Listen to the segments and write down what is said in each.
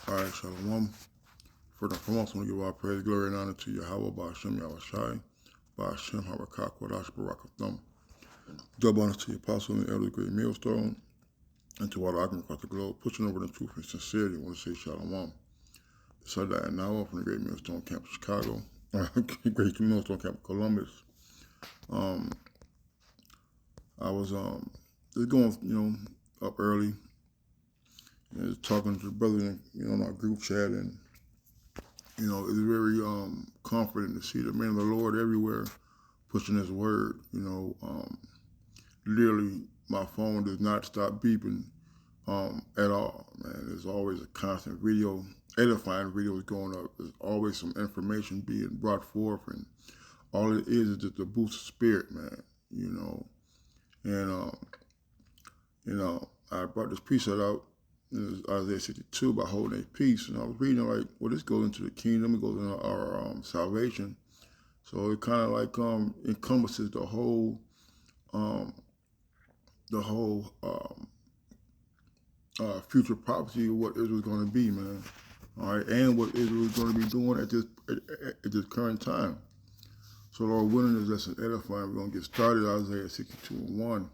All right, Shalom. First and foremost, I want to give all praise, glory, and honor to Yahweh, Ba'ashem, Yahushai, Ba'ashem, Harakak, Wadash, Barakathum. Double honors to the apostle and the elder, great millstone, and to all the argument across the globe, pushing over the truth and sincerity. I want to say Shalom. This is that now from the Great Millstone Camp of Chicago, Great Millstone Camp of Columbus. I was just going, up early, and just talking to the brother in our group chat, and it's very comforting to see the man of the Lord everywhere pushing His word. Literally, my phone does not stop beeping at all, man. There's always a constant video, edifying videos going up. There's always some information being brought forth, and all it is just a boost of spirit, man. And I brought this precept out. It was Isaiah 62 about holding a peace, and I was reading like, well, this goes into the kingdom, it goes into our salvation. So it kind of like encompasses the whole future prophecy of what Israel's going to be, man. All right, and what Israel is going to be doing at this current time. So Lord willing, this lesson edifying. We're going to get started. Isaiah 62:1.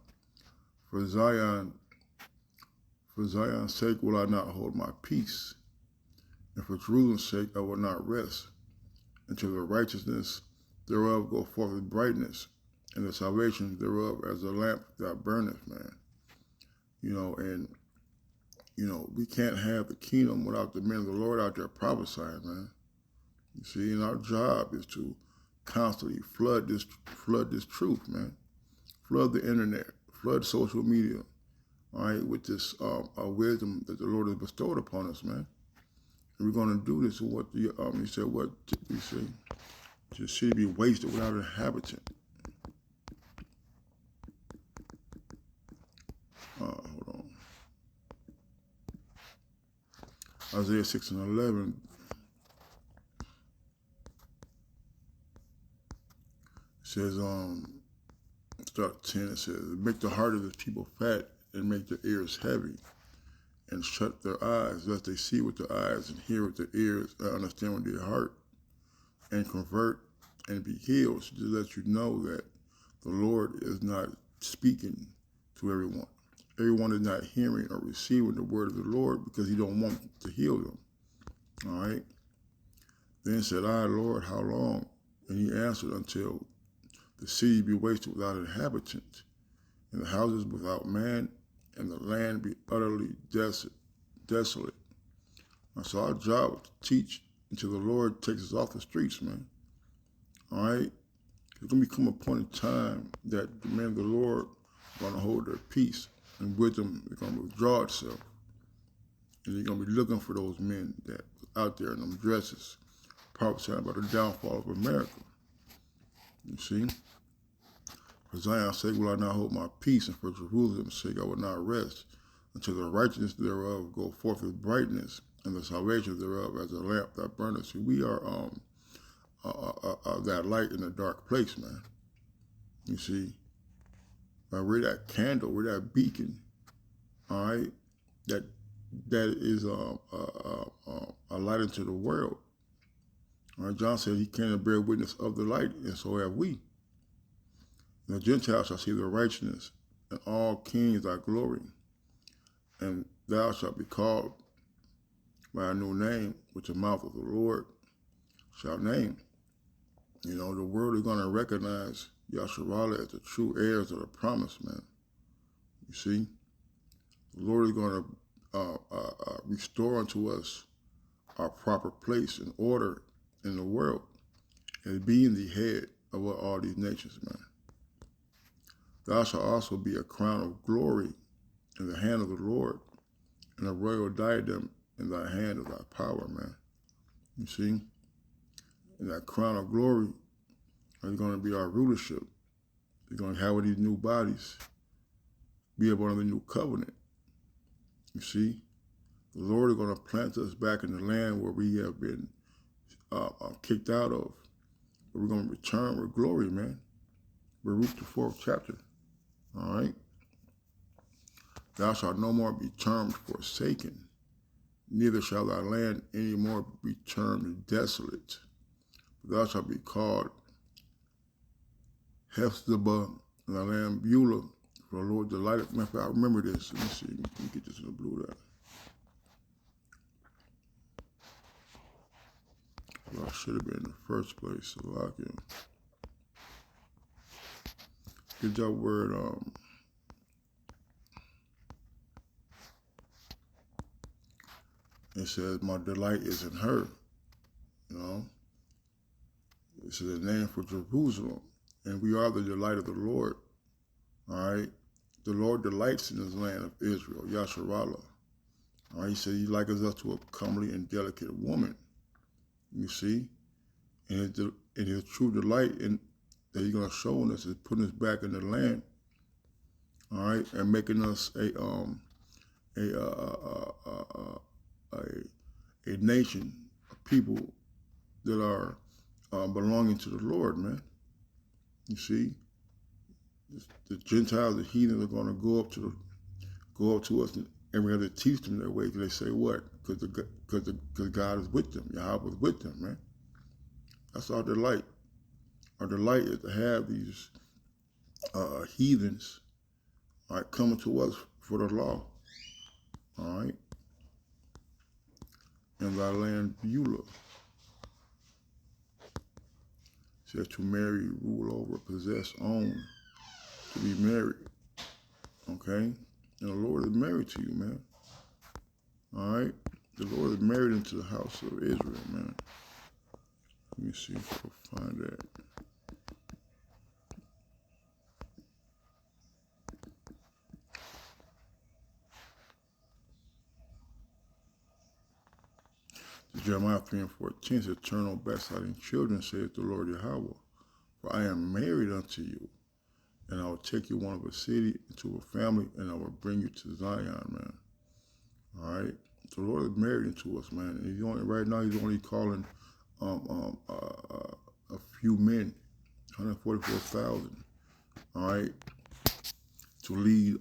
For Zion's sake will I not hold my peace, and for Jerusalem's sake I will not rest, until the righteousness thereof go forth with brightness, and the salvation thereof as a lamp that burneth, man. We can't have the kingdom without the men of the Lord out there prophesying, man. You see, and our job is to constantly flood this truth, man. Flood the internet, flood social media, all right, with this wisdom that the Lord has bestowed upon us, man. And we're going to do this. What he said? What did he say? The city be wasted without an inhabitant. Hold on. Isaiah 6:11 says, start 10, it says, make the heart of the people fat and make their ears heavy and shut their eyes, lest they see with their eyes and hear with their ears and understand with their heart and convert and be healed. So just let you know that the Lord is not speaking to everyone. Everyone is not hearing or receiving the word of the Lord because He don't want to heal them. All right. Then said I, Lord, how long? And He answered, until the city be wasted without inhabitants, and the houses without man, and the land be utterly desolate. And so our job is to teach until the Lord takes us off the streets, man. All right? There's going to become a point in time that the men of the Lord are going to hold their peace, and wisdom is going to withdraw itself. And you're going to be looking for those men that out there in them dresses, prophesying about the downfall of America. You see? For Zion's sake will I not hold my peace, and for Jerusalem's sake I will not rest, until the righteousness thereof go forth with brightness, and the salvation thereof as a lamp that burneth. See, we are that light in a dark place, man. You see? We're that candle, we're that beacon, all right, that is a light into the world. All right, John said He came to bear witness of the light, and so have we. And the Gentiles shall see the righteousness, and all kings thy glory. And thou shalt be called by a new name, which the mouth of the Lord shall name. The world is going to recognize Yasharala as the true heirs of the promise, man. You see? The Lord is going to restore unto us our proper place and order in the world, and being the head of all these nations, man. Thou shalt also be a crown of glory in the hand of the Lord, and a royal diadem in thy hand of thy power, man. You see? And that crown of glory is going to be our rulership. We're going to have these new bodies, be able to the new covenant. You see? The Lord is going to plant us back in the land where we have been kicked out of. But we're going to return with glory, man. Baruch the 4th chapter. All right? Thou shalt no more be termed forsaken, neither shall thy land any more be termed desolate. But thou shalt be called Hephzibah, and thy land Beulah, for the Lord delighted. I remember this. Let me see. Let me get this in the blue there. Well, I should have been in the first place. So I can get that word. It says, my delight is in her. You know, this is a name for Jerusalem, and we are the delight of the Lord. All right, the Lord delights in his land of Israel, Yasharallah. All right, he said he likens us to a comely and delicate woman. You see, and his true delight in that he's going to show us is putting us back in the land. All right, and making us a nation, of people that are belonging to the Lord, man. You see, the Gentiles, the heathens, are going to go up to us, and we have to teach them their ways. They say what? Because God is with them. Yahweh is with them, man. That's our delight. Our delight is to have these heathens, all right, coming to us for the law, all right, in thy land Beulah. Says to marry, rule over, possess, own, to be married, okay? And the Lord is married to you, man, all right? The Lord is married into the house of Israel, man. Let me see if I can find that. Jeremiah 3:14 says, turn on backsliding children, saith the Lord Yahweh, for I am married unto you, and I will take you one of a city into a family, and I will bring you to Zion, man. All right? The Lord is married into us, man. And he's only, right now, he's only calling a few men, 144,000, all right, to lead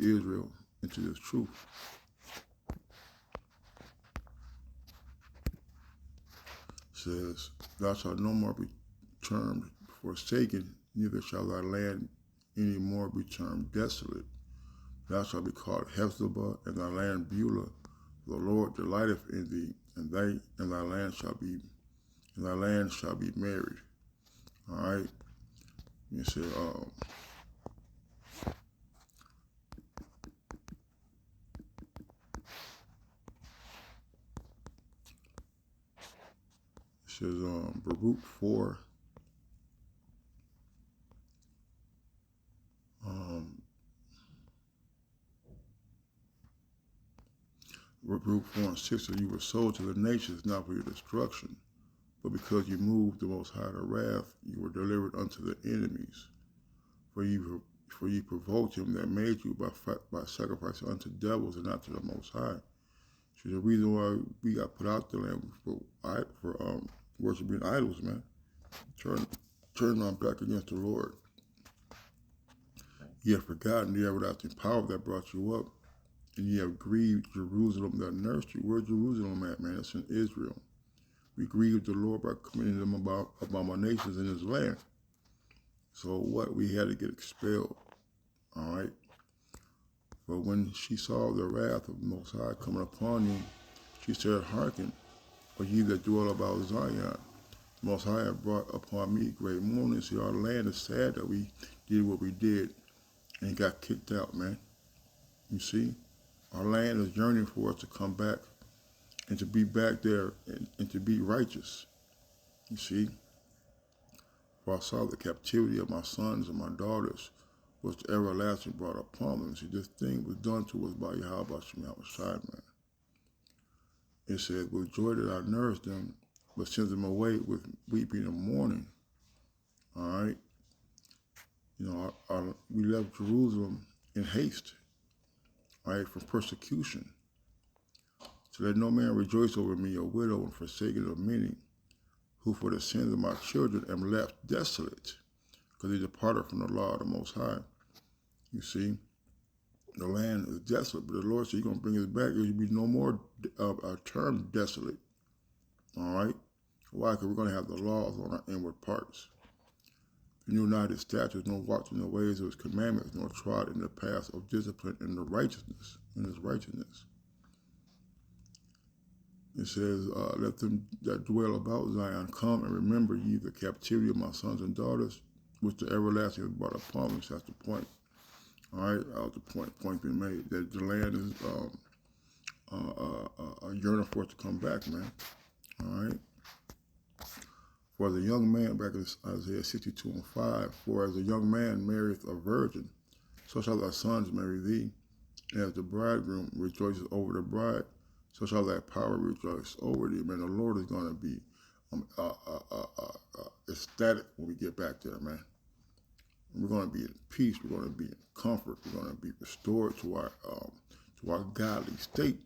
Israel into this truth. Says, thou shalt no more be termed forsaken, neither shall thy land any more be termed desolate. Thou shalt be called Hephzibah, and thy land Beulah. The Lord delighteth in thee, and thy land shall be married. All right. You say, it says, Baruch 4. Baruch 4:6, so you were sold to the nations, not for your destruction, but because you moved the Most High to wrath, you were delivered unto the enemies. For you provoked him that made you by sacrificing unto devils and not to the Most High. So the reason why we got put out the land for worshiping idols, man. Turn our back against the Lord. You have forgotten the everlasting power that brought you up, and you have grieved Jerusalem that nursed you. Where's Jerusalem at, man? It's in Israel. We grieved the Lord by committing them abominations in his land. So what? We had to get expelled. All right. But when she saw the wrath of the Most High coming upon you, she said, hearken, O ye that dwell about Zion. The Most High have brought upon me great mourning. See, our land is sad that we did what we did and got kicked out, man. You see? Our land is yearning for us to come back and to be back there and to be righteous. You see? For I saw the captivity of my sons and my daughters, which the everlasting brought upon them. See, this thing was done to us by Yahweh Shai, man. It said, with joy did I nourish them, but sent them away with weeping and mourning. All right? You know, we left Jerusalem in haste, all right, from persecution. So let no man rejoice over me, a widow and forsaken of many, who for the sins of my children am left desolate, because they departed from the law of the Most High. You see? The land is desolate, but the Lord said He's going to bring us back. There will be no more a term desolate. All right? Why? Because we're going to have the laws on our inward parts. You knew not His statutes, nor walked in the ways of His commandments, nor trod in the paths of discipline in the righteousness, in His righteousness. It says, let them that dwell about Zion come and remember ye the captivity of my sons and daughters, which the everlasting has brought upon them. So that's the point. All right, the point being made that the land is yearning for us to come back, man. All right. For as a young man, back in Isaiah 62:5, for as a young man marrieth a virgin, so shall thy sons marry thee. And as the bridegroom rejoices over the bride, so shall thy power rejoice over thee. Man, the Lord is going to be ecstatic when we get back there, man. We're going to be in peace. We're going to be in comfort. We're going to be restored to our godly state.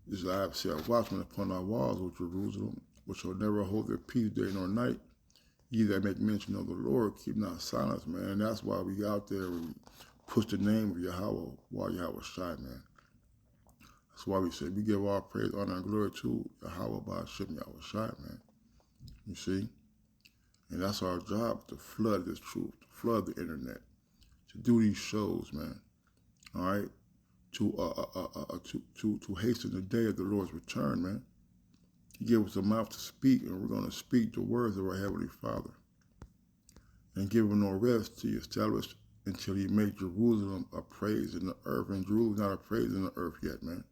This is I have set watchmen upon our walls, O Jerusalem, which shall never hold their peace day nor night. Ye that make mention of the Lord, keep not silence, man. And that's why we out there and we push the name of Yahweh while Yahweh Shai, man. That's why we say we give all praise, honor, and glory to Yahweh by Hashem Yahweh Shai, man. You see? And that's our job, to flood this truth, to flood the internet, to do these shows, man. All right? To hasten the day of the Lord's return, man. He gave us a mouth to speak, and we're going to speak the words of our Heavenly Father. And give him no rest till he established until he made Jerusalem a praise in the earth. And Jerusalem's not a praise in the earth yet, man.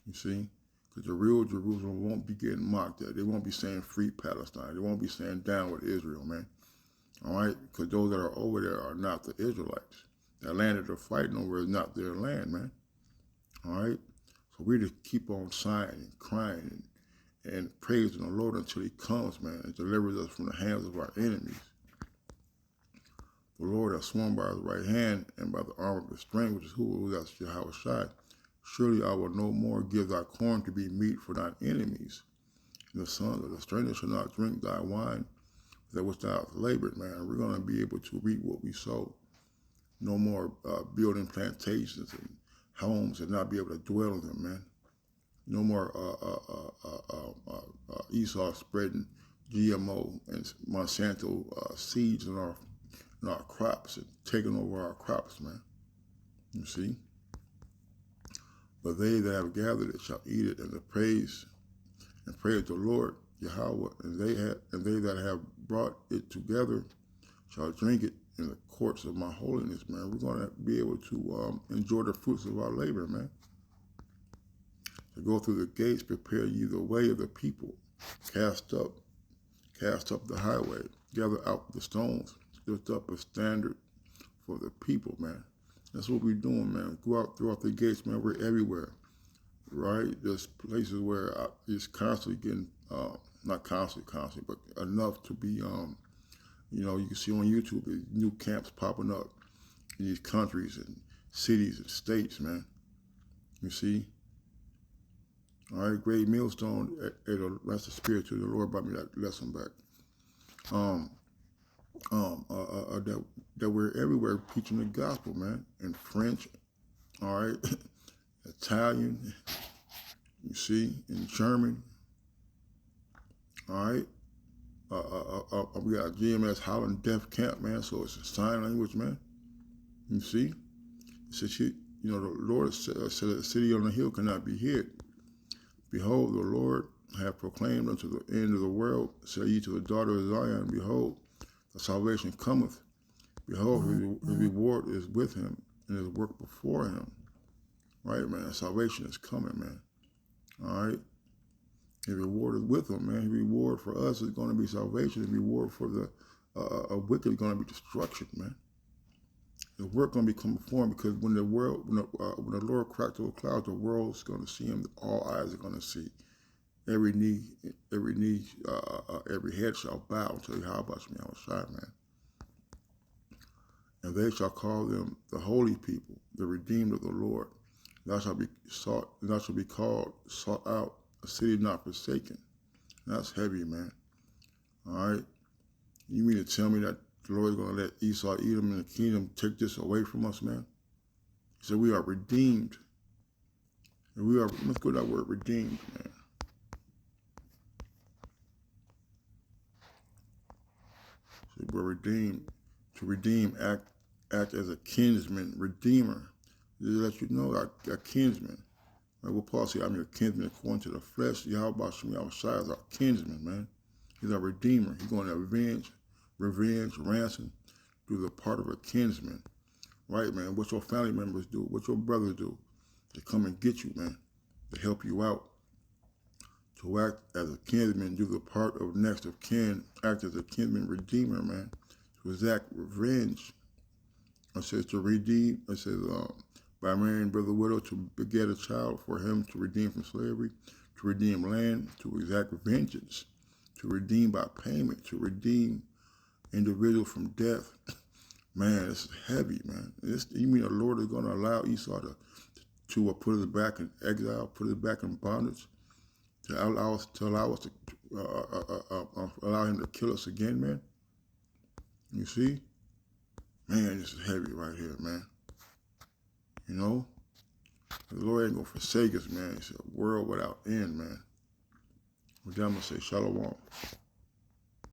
You see? Because the real Jerusalem won't be getting mocked at. They won't be saying free Palestine. They won't be saying down with Israel, man. All right? Because those that are over there are not the Israelites. That land that they're fighting over is not their land, man. All right? So we just keep on sighing and crying and praising the Lord until he comes, man, and delivers us from the hands of our enemies. The Lord has sworn by his right hand and by the arm of his strength, which is who? That's Yahweh Shai. Surely I will no more give thy corn to be meat for thine enemies. And the sons of the stranger shall not drink thy wine, that which thou hast labored, man. We're going to be able to reap what we sow. No more building plantations and homes and not be able to dwell in them, man. No more Esau spreading GMO and Monsanto seeds in our crops and taking over our crops, man. You see? But they that have gathered it shall eat it, and praise the Lord Yahweh, and they that have brought it together shall drink it in the courts of my holiness, man. We're going to be able to enjoy the fruits of our labor, man. To go through the gates, prepare ye the way of the people. Cast up the highway. Gather out the stones. Lift up a standard for the people, man. That's what we're doing, man. Go out throughout the gates, man. We're everywhere, right? There's places where it's constantly getting, not constantly, but enough to be, you can see on YouTube, new camps popping up in these countries and cities and states, man. You see? All right, great millstone. That's the spirit to the Lord brought me that lesson back. That we're everywhere preaching the gospel, man. In French, all right, Italian, you see, in German, all right. We got GMS Holland Deaf Camp, man. So it's a sign language, man. You see, it says, the Lord said, the city on the hill cannot be hid. Behold, the Lord hath proclaimed unto the end of the world, say ye to the daughter of Zion, behold, the salvation cometh. Behold, his reward is with him, and his work before him. Right, man? Salvation is coming, man. All right? His reward is with him, man. His reward for us is going to be salvation. His reward for the wicked is going to be destruction, man. The work going to become before him, because when the Lord cracks those clouds, the world's going to see him. All eyes are going to see. Every head shall bow and tell you how about me, outside, man. And they shall call them the holy people, the redeemed of the Lord. Thou shalt be sought, and thou shalt be called, sought out, a city not forsaken. And that's heavy, man. All right. You mean to tell me that the Lord is going to let Esau, Edom, and the kingdom take this away from us, man. He said we are redeemed. And we are, let's go to that word redeemed, man. So we're redeemed. To redeem, act as a kinsman, redeemer. Just let you know our kinsman. Like what Paul said, I'm your kinsman according to the flesh. Yahweh Shai is our kinsman, man. He's our redeemer. He's going to revenge, ransom through the part of a kinsman. Right, man? What your family members do, what your brothers do. They come and get you, man. To help you out. To act as a kinsman, do the part of next of kin, act as a kinsman redeemer, man. To exact revenge. It says to redeem, it says by marrying brother widow to beget a child for him to redeem from slavery, to redeem land, to exact vengeance, to redeem by payment, to redeem individual from death. Man, it's heavy, man. You mean the Lord is going to allow Esau to put us back in exile, put us back in bondage, to allow us to allow him to kill us again, man? You see? Man, this is heavy right here, man. You know? The Lord ain't going to forsake us, man. It's a world without end, man. With that, I'm going to say shalom.